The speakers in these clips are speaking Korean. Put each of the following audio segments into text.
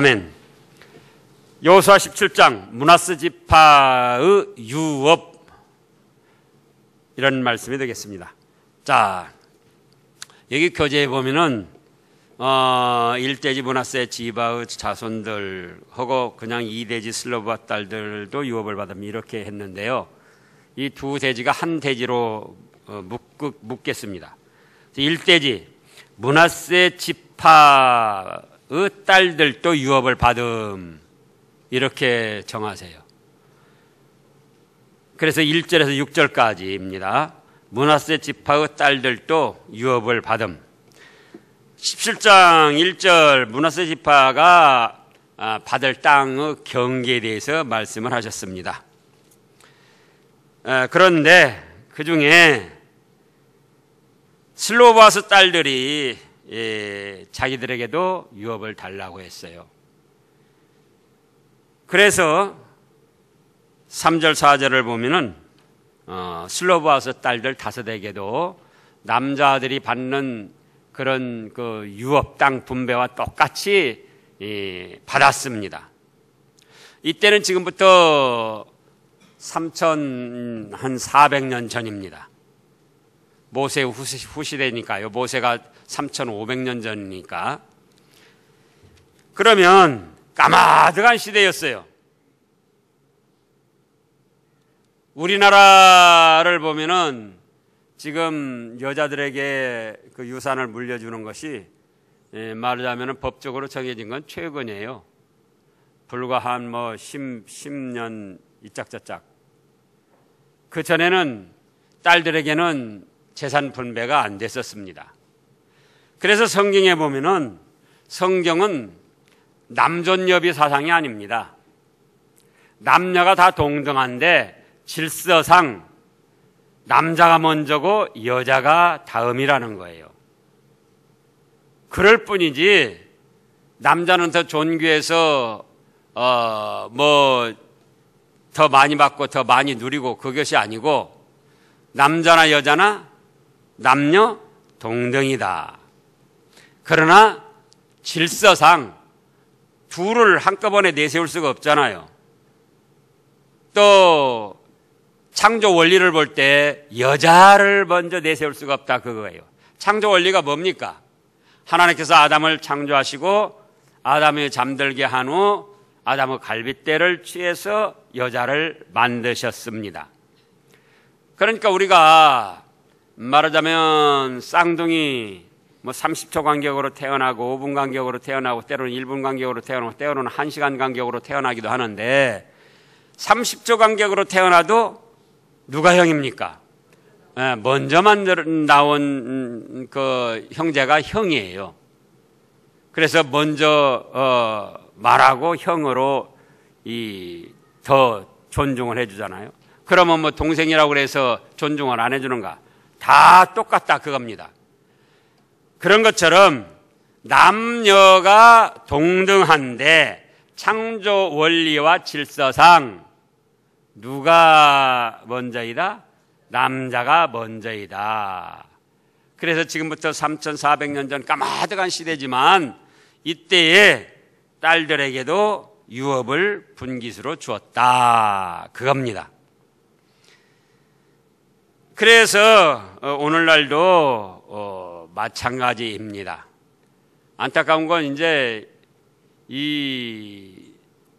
아멘. 여호수아 17장 므낫세 지파의 유업, 이런 말씀이 되겠습니다. 자, 여기 교재에 보면은 일대지 므낫세 지파의 자손들하고 그냥 이대지 슬로바 딸들도 유업을 받으면 이렇게 했는데요. 이 두 대지가 한 대지로 묶겠습니다. 일대지 므낫세 지파의 딸들도 유업을 받음, 이렇게 정하세요. 그래서 1절에서 6절까지입니다. 므낫세 지파의 딸들도 유업을 받음. 17장 1절 므낫세 지파가 받을 땅의 경계에 대해서 말씀을 하셨습니다. 그런데 그 중에 슬로바스 딸들이 자기들에게도 유업을 달라고 했어요. 그래서 3절 4절을 보면은 슬로바스 딸들 5에게도 남자들이 받는 그런 그 유업 땅 분배와 똑같이 받았습니다. 이때는 지금부터 3,400년 전입니다. 모세 후시대니까요. 모세가 3,500년 전이니까. 그러면 까마득한 시대였어요. 우리나라를 보면은 지금 여자들에게 그 유산을 물려주는 것이 말하자면 법적으로 정해진 건 최근이에요. 불과 한 10년 이짝저짝. 그 전에는 딸들에게는 재산 분배가 안 됐었습니다. 그래서 성경에 보면은 성경은 남존여비 사상이 아닙니다. 남녀가 다 동등한데 질서상 남자가 먼저고 여자가 다음이라는 거예요. 그럴 뿐이지 남자는 더 존귀해서 더 많이 받고 더 많이 누리고 그것이 아니고 남자나 여자나 남녀 동등이다. 그러나 질서상 둘을 한꺼번에 내세울 수가 없잖아요. 또 창조 원리를 볼 때 여자를 먼저 내세울 수가 없다, 그거예요. 창조 원리가 뭡니까? 하나님께서 아담을 창조하시고 아담이 잠들게 한 후 아담의 갈빗대를 취해서 여자를 만드셨습니다. 그러니까 우리가 말하자면 쌍둥이 30초 간격으로 태어나고 5분 간격으로 태어나고 때로는 1분 간격으로 태어나고 때로는 1시간 간격으로 태어나기도 하는데 30초 간격으로 태어나도 누가 형입니까? 먼저 나온 그 형제가 형이에요. 그래서 먼저 말하고 형으로 더 존중을 해주잖아요. 그러면 동생이라고 해서 존중을 안 해주는가? 다 똑같다, 그겁니다. 그런 것처럼 남녀가 동등한데 창조 원리와 질서상 누가 먼저이다? 남자가 먼저이다. 그래서 지금부터 3,400년 전 까마득한 시대지만 이때에 딸들에게도 유업을 분깃으로 주었다, 그겁니다. 그래서 오늘날도 마찬가지입니다. 안타까운 건 이제 이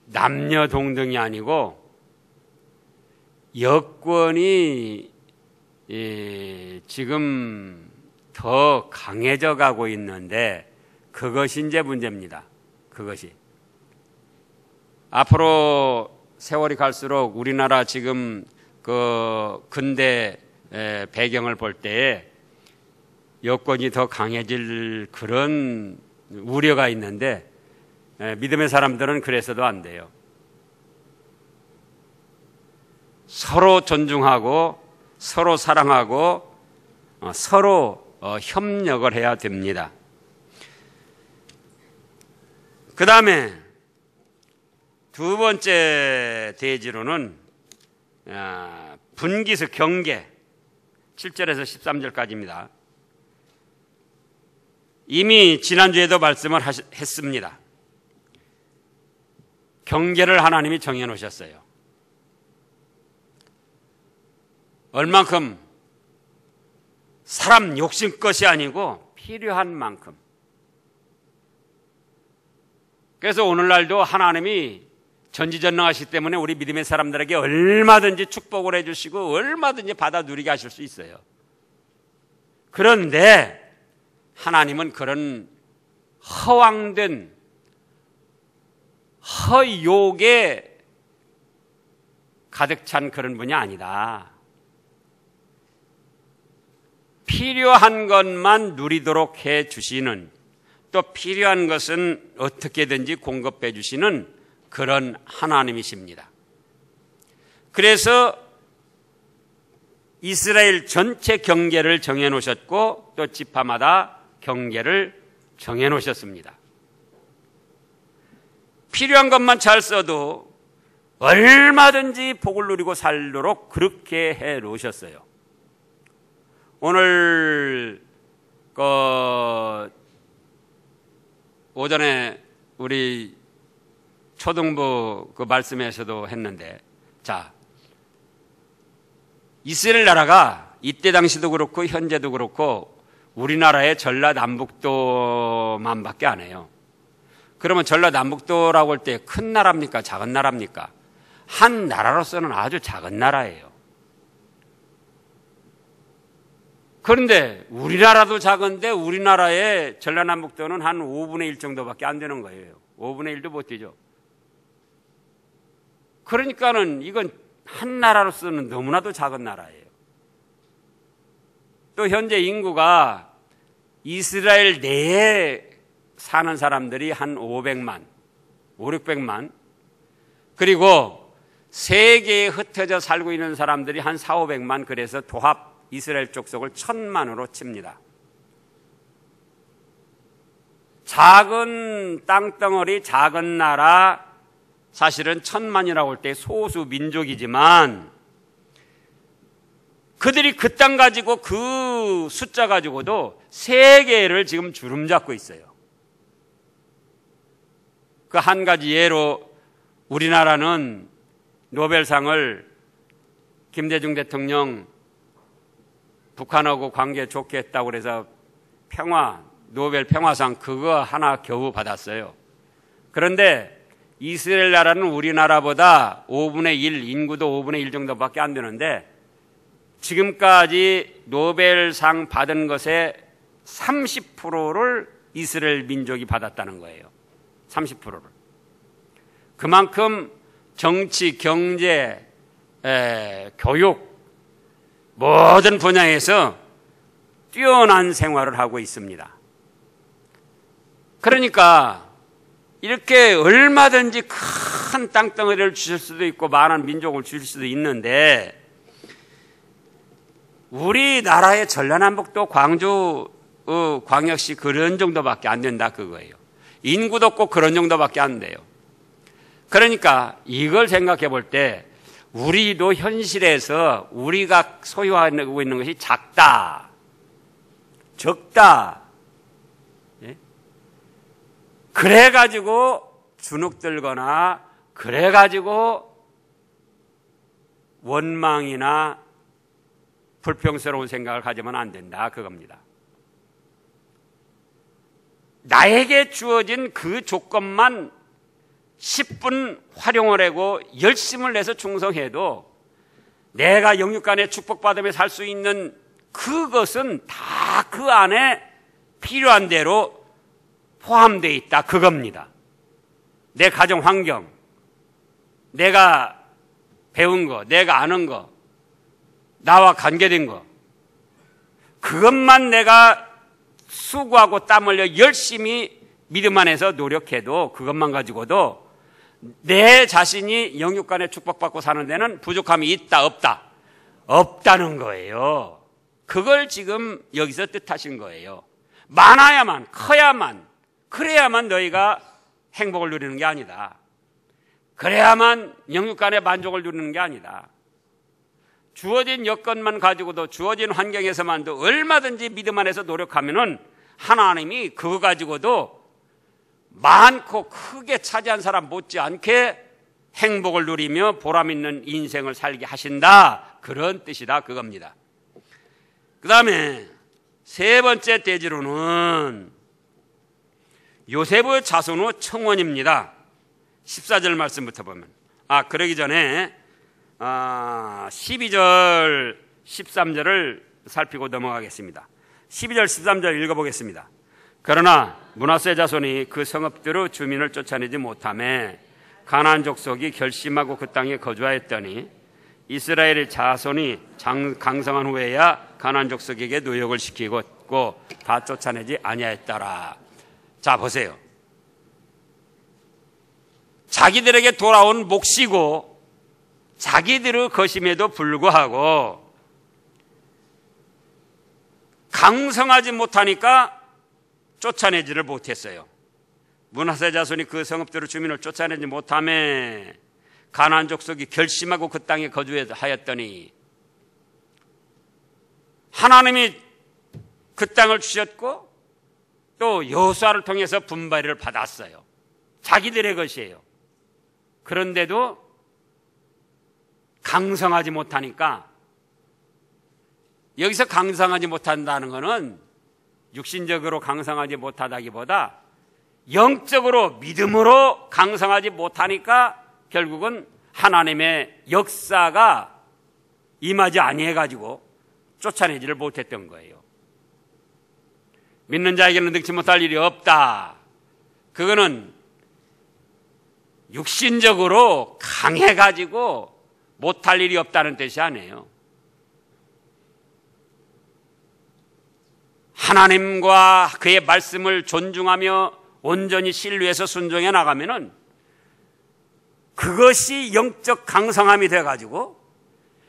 남녀 동등이 아니고 여권이 지금 더 강해져 가고 있는데 그것이 이제 문제입니다. 그것이 앞으로 세월이 갈수록 우리나라 지금 그 근대 배경을 볼 때에 여권이 더 강해질 그런 우려가 있는데 믿음의 사람들은 그래서도 안 돼요. 서로 존중하고 서로 사랑하고 서로 협력을 해야 됩니다. 그 다음에 두 번째 대지로는 분깃의 경계 7절에서 13절까지입니다. 이미 지난주에도 말씀을 했습니다. 경계를 하나님이 정해놓으셨어요. 얼만큼? 사람 욕심 것이 아니고 필요한 만큼. 그래서 오늘날도 하나님이 전지전능하시기 때문에 우리 믿음의 사람들에게 얼마든지 축복을 해주시고 얼마든지 받아 누리게 하실 수 있어요. 그런데 하나님은 그런 허황된 허욕에 가득 찬 그런 분이 아니다. 필요한 것만 누리도록 해 주시는, 또 필요한 것은 어떻게든지 공급해 주시는 그런 하나님이십니다. 그래서 이스라엘 전체 경계를 정해놓으셨고 또 지파마다 경계를 정해놓으셨습니다. 필요한 것만 잘 써도 얼마든지 복을 누리고 살도록 그렇게 해놓으셨어요. 오늘 오전에 우리 초등부 그 말씀에서도 했는데, 자, 이스라엘 나라가 이때 당시도 그렇고 현재도 그렇고 우리나라의 전라남북도만밖에 안 해요. 그러면 전라남북도라고 할 때 큰 나라입니까? 작은 나라입니까? 한 나라로서는 아주 작은 나라예요. 그런데 우리나라도 작은데 우리나라의 전라남북도는 한 5분의 1 정도밖에 안 되는 거예요. 5분의 1도 못 되죠. 그러니까는 이건 한 나라로서는 너무나도 작은 나라예요. 또 현재 인구가 이스라엘 내에 사는 사람들이 한 500만, 600만, 그리고 세계에 흩어져 살고 있는 사람들이 한 400~500만, 그래서 도합 이스라엘 족속을 1000만으로 칩니다. 작은 땅덩어리, 작은 나라, 사실은 1000만이라고 할 때 소수 민족이지만 그들이 그 땅 가지고 그 숫자 가지고도 세계를 지금 주름잡고 있어요. 그 한 가지 예로 우리나라는 노벨상을 김대중 대통령 북한하고 관계 좋게 했다고 그래서 노벨 평화상 그거 하나 겨우 받았어요. 그런데 이스라엘 나라는 우리나라보다 5분의 1, 인구도 5분의 1 정도밖에 안 되는데 지금까지 노벨상 받은 것의 30%를 이스라엘 민족이 받았다는 거예요. 30%를. 그만큼 정치, 경제, 교육 모든 분야에서 뛰어난 생활을 하고 있습니다. 그러니까 이렇게 얼마든지 큰 땅덩어리를 주실 수도 있고 많은 민족을 주실 수도 있는데 우리나라의 전라남북도 광주 광역시 그런 정도밖에 안 된다 그거예요. 인구도 꼭 그런 정도밖에 안 돼요. 그러니까 이걸 생각해 볼 때 우리도 현실에서 우리가 소유하고 있는 것이 작다, 적다, 예? 그래가지고 주눅들거나 그래가지고 원망이나 불평스러운 생각을 가지면 안 된다 그겁니다. 나에게 주어진 그 조건만 10분 활용을 하고 열심을 내서 충성해도 내가 영육간에 축복받으며 살 수 있는 그것은 다 그 안에 필요한 대로 포함되어 있다 그겁니다. 내 가정 환경, 내가 배운 거, 내가 아는 거, 나와 관계된 거, 그것만 내가 수고하고 땀 흘려 열심히 믿음 안에서 노력해도 그것만 가지고도 내 자신이 영육간에 축복받고 사는 데는 부족함이 있다 없다? 없다는 거예요. 그걸 지금 여기서 뜻하신 거예요. 많아야만, 커야만, 그래야만 너희가 행복을 누리는 게 아니다. 그래야만 영육간의 만족을 누리는 게 아니다. 주어진 여건만 가지고도 주어진 환경에서만도 얼마든지 믿음 안에서 노력하면은 하나님이 그거 가지고도 많고 크게 차지한 사람 못지않게 행복을 누리며 보람 있는 인생을 살게 하신다, 그런 뜻이다 그겁니다. 그 다음에 세 번째 대지로는 요셉의 자손의 청원입니다. 14절 말씀부터 보면, 그러기 전에 12절 13절을 살피고 넘어가겠습니다. 12절 13절 읽어보겠습니다. 그러나 므낫세 자손이 그 성읍들의 주민을 쫓아내지 못하매 가나안 족속이 결심하고 그 땅에 거주하였더니 이스라엘의 자손이 강성한 후에야 가나안 족속에게 노역을 시키고 다 쫓아내지 아니하였더라. 자, 보세요. 자기들에게 돌아온 몫이고 자기들의 것임에도 불구하고 강성하지 못하니까 쫓아내지를 못했어요. 므낫세 자손이 그 성읍들의 주민을 쫓아내지 못하며 가나안 족속이 결심하고 그 땅에 거주하였더니 하나님이 그 땅을 주셨고 또 여호수아를 통해서 분배를 받았어요. 자기들의 것이에요. 그런데도 강성하지 못하니까, 여기서 강성하지 못한다는 것은 육신적으로 강성하지 못하다기보다 영적으로 믿음으로 강성하지 못하니까 결국은 하나님의 역사가 임하지 아니해가지고 쫓아내지를 못했던 거예요. 믿는 자에게는 능치 못할 일이 없다. 그거는 육신적으로 강해가지고 못할 일이 없다는 뜻이 아니에요. 하나님과 그의 말씀을 존중하며 온전히 신뢰해서 순종해 나가면은 그것이 영적 강성함이 돼가지고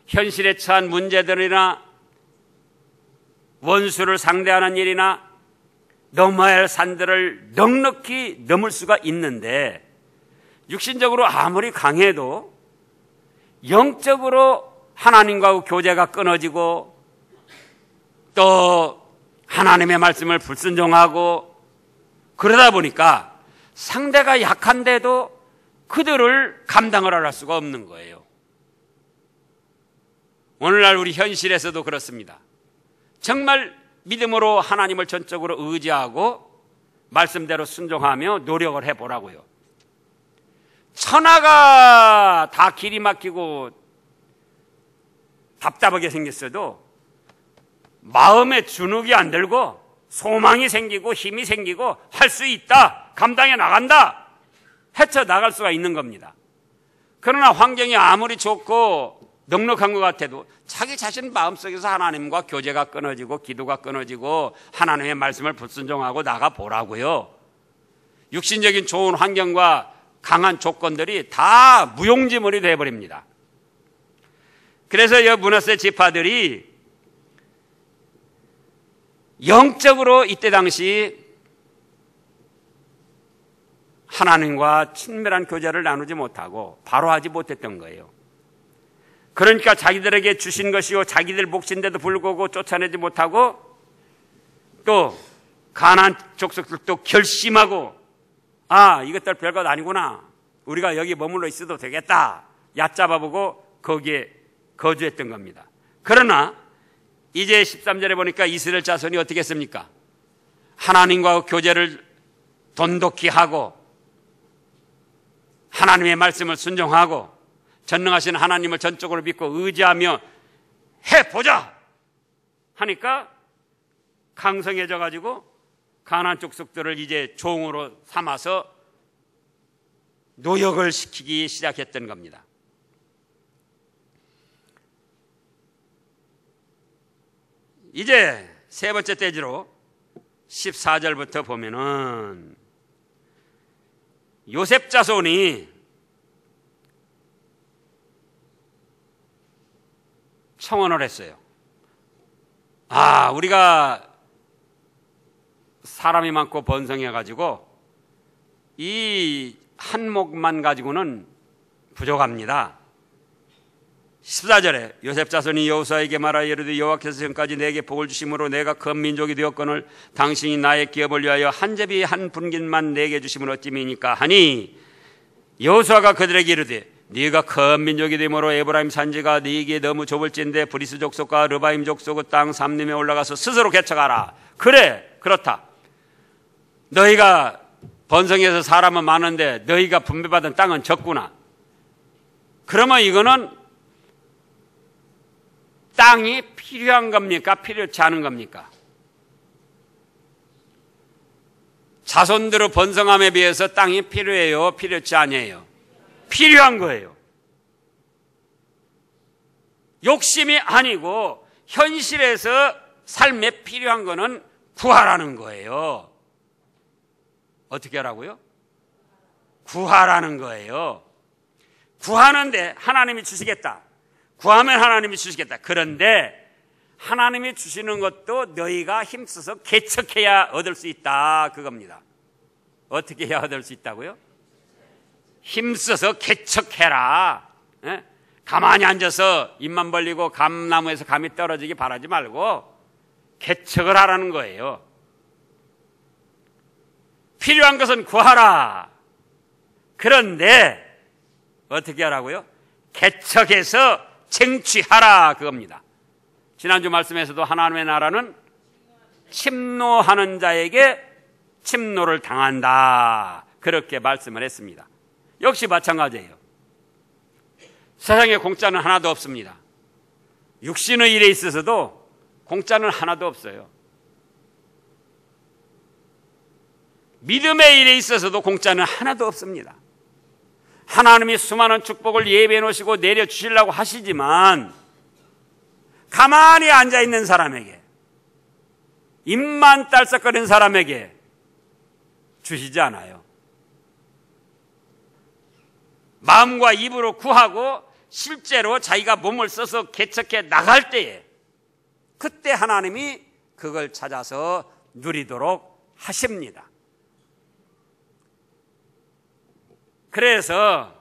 현실에 처한 문제들이나 원수를 상대하는 일이나 넘어야 할 산들을 넉넉히 넘을 수가 있는데, 육신적으로 아무리 강해도 영적으로 하나님과 교제가 끊어지고 또 하나님의 말씀을 불순종하고 그러다 보니까 상대가 약한데도 그들을 감당을 할 수가 없는 거예요. 오늘날 우리 현실에서도 그렇습니다. 정말 믿음으로 하나님을 전적으로 의지하고 말씀대로 순종하며 노력을 해보라고요. 천하가 다 길이 막히고 답답하게 생겼어도 마음에 주눅이 안 들고 소망이 생기고 힘이 생기고 할 수 있다, 감당해 나간다, 헤쳐나갈 수가 있는 겁니다. 그러나 환경이 아무리 좋고 넉넉한 것 같아도 자기 자신 마음속에서 하나님과 교제가 끊어지고 기도가 끊어지고 하나님의 말씀을 불순종하고 나가보라고요. 육신적인 좋은 환경과 강한 조건들이 다 무용지물이 되어버립니다. 그래서 이 므낫세 지파들이 영적으로 이때 당시 하나님과 친밀한 교제를 나누지 못하고 바로 하지 못했던 거예요. 그러니까 자기들에게 주신 것이요 자기들 몫인데도 불구하고 쫓아내지 못하고 또 가나안 족속들도 결심하고 이것들 별것 아니구나, 우리가 여기 머물러 있어도 되겠다 얕잡아보고 거기에 거주했던 겁니다. 그러나 이제 13절에 보니까 이스라엘 자손이 어떻게 했습니까? 하나님과 교제를 돈독히 하고 하나님의 말씀을 순종하고 전능하신 하나님을 전적으로 믿고 의지하며 해보자 하니까 강성해져 가지고 가나안 족속들을 이제 종으로 삼아서 노역을 시키기 시작했던 겁니다. 이제 세 번째 대지로 14절부터 보면은 요셉 자손이 청원을 했어요. 우리가 사람이 많고 번성해가지고 이 한몫만 가지고는 부족합니다. 14절에 요셉 자손이 여호수아에게 말하여 이르되 여호와께서 전까지 내게 복을 주심으로 내가 큰 민족이 되었거늘 당신이 나의 기업을 위하여 한 제비 한 분깃만 내게 주심은 어찌미니까 하니 여호수아가 그들에게 이르되 네가 큰 민족이 되므로 에브라임 산지가 네게 너무 좁을진데 브리스 족속과 르바임 족속의 땅 삼림에 올라가서 스스로 개척하라. 그래, 그렇다. 너희가 번성해서 사람은 많은데 너희가 분배받은 땅은 적구나. 그러면 이거는 땅이 필요한 겁니까? 필요치 않은 겁니까? 자손들의 번성함에 비해서 땅이 필요해요? 필요치 않아요? 필요한 거예요. 욕심이 아니고 현실에서 삶에 필요한 거는 구하라는 거예요. 어떻게 하라고요? 구하라는 거예요. 구하는데 하나님이 주시겠다. 구하면 하나님이 주시겠다. 그런데 하나님이 주시는 것도 너희가 힘써서 개척해야 얻을 수 있다. 그겁니다. 어떻게 해야 얻을 수 있다고요? 힘써서 개척해라. 예? 가만히 앉아서 입만 벌리고 감나무에서 감이 떨어지기 바라지 말고 개척을 하라는 거예요. 필요한 것은 구하라. 그런데 어떻게 하라고요? 개척해서 쟁취하라. 그겁니다. 지난주 말씀에서도 하나님의 나라는 침노하는 자에게 침노를 당한다. 그렇게 말씀을 했습니다. 역시 마찬가지예요. 세상에 공짜는 하나도 없습니다. 육신의 일에 있어서도 공짜는 하나도 없어요. 믿음의 일에 있어서도 공짜는 하나도 없습니다. 하나님이 수많은 축복을 예배해 놓으시고 내려주시려고 하시지만 가만히 앉아있는 사람에게, 입만 딸썩거리는 사람에게 주시지 않아요. 마음과 입으로 구하고 실제로 자기가 몸을 써서 개척해 나갈 때에 그때 하나님이 그걸 찾아서 누리도록 하십니다. 그래서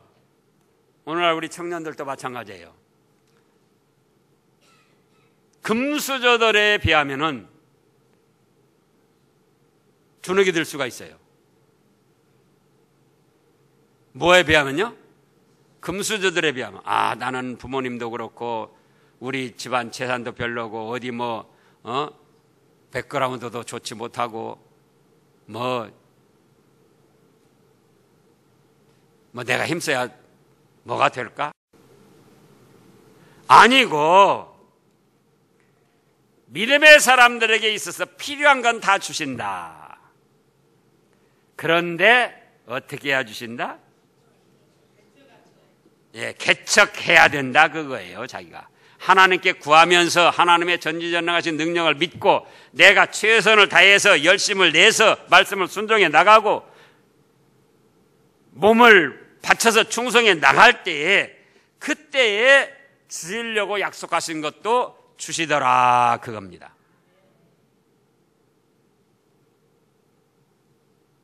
오늘날 우리 청년들도 마찬가지예요. 금수저들에 비하면은 주눅이 들 수가 있어요. 뭐에 비하면요? 금수저들에 비하면 나는 부모님도 그렇고 우리 집안 재산도 별로고 어디 백그라운드도 좋지 못하고 내가 힘써야 뭐가 될까? 아니고 믿음의 사람들에게 있어서 필요한 건 다 주신다. 그런데 어떻게 해야 주신다? 개척해야 된다 그거예요. 자기가 하나님께 구하면서 하나님의 전지전능하신 능력을 믿고 내가 최선을 다해서 열심을 내서 말씀을 순종해 나가고 몸을 바쳐서 충성해 나갈 때에 그때에 주시려고 약속하신 것도 주시더라 그겁니다.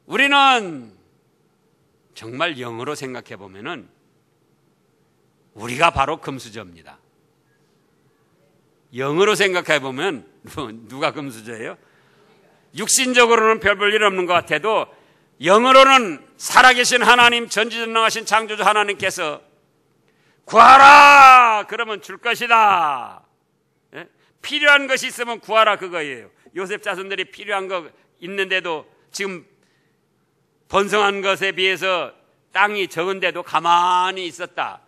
우리는 정말 영어로 생각해 보면은 우리가 바로 금수저입니다. 영어로 생각해 보면 누가 금수저예요? 육신적으로는 별 볼 일 없는 것 같아도 영어로는 살아계신 하나님, 전지전능하신 창조주 하나님께서 구하라 그러면 줄 것이다. 예? 필요한 것이 있으면 구하라 그거예요. 요셉 자손들이 필요한 거 있는데도 지금 번성한 것에 비해서 땅이 적은데도 가만히 있었다.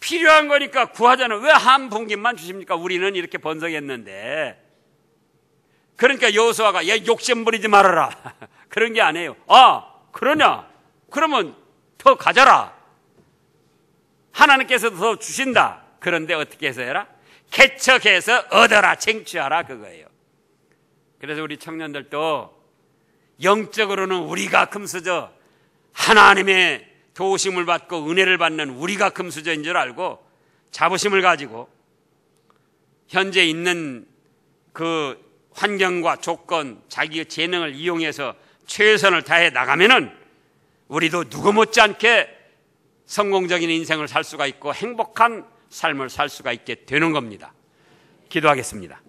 필요한 거니까 구하자는 왜 한 분깃만 주십니까? 우리는 이렇게 번성했는데. 그러니까 여호수아가 욕심 부리지 말아라 그런 게 아니에요. 그러냐? 그러면 더 가져라. 하나님께서 더 주신다. 그런데 어떻게 해서 해라? 개척해서 얻어라, 쟁취하라 그거예요. 그래서 우리 청년들도 영적으로는 우리가 금수저, 하나님의 도우심을 받고 은혜를 받는 우리가 금수저인 줄 알고 자부심을 가지고 현재 있는 그 환경과 조건, 자기의 재능을 이용해서 최선을 다해 나가면은 우리도 누구 못지않게 성공적인 인생을 살 수가 있고 행복한 삶을 살 수가 있게 되는 겁니다. 기도하겠습니다.